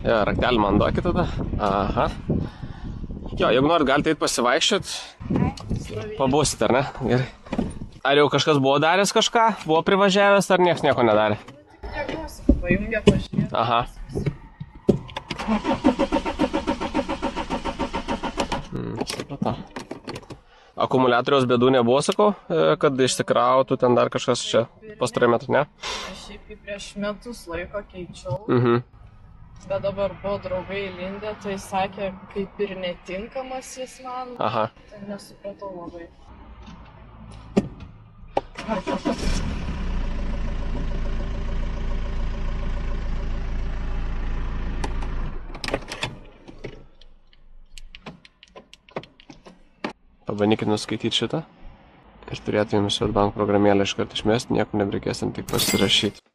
Jo, raktelį man duokit tada. Aha. Jo, jeigu norit, galite eit pasivaikščiot. Pabūsit, ar ne? Gerai. Ar jau kažkas buvo daręs kažką? Buvo privažiavęs, ar nieks nieko nedarė? Diagnostiką pajungė pažiūrėti. Aha. Supratau. Akumuliatoriaus bėdų nebuvo, sakau, kad išsikrautų ten dar kažkas čia pastarąjį metų, ne? Aš šiaip prieš metus laiko keičiau, Bet dabar buvo draugai įlindę, tai sakė, kaip ir netinkamas jis man. Aha. Tai nesupratau labai. Pabandykit nuskaityti šitą. Ir turėtų jums Swedbank programėlę iškart išmesti, nieko nebereikės ten tik pasirašyti.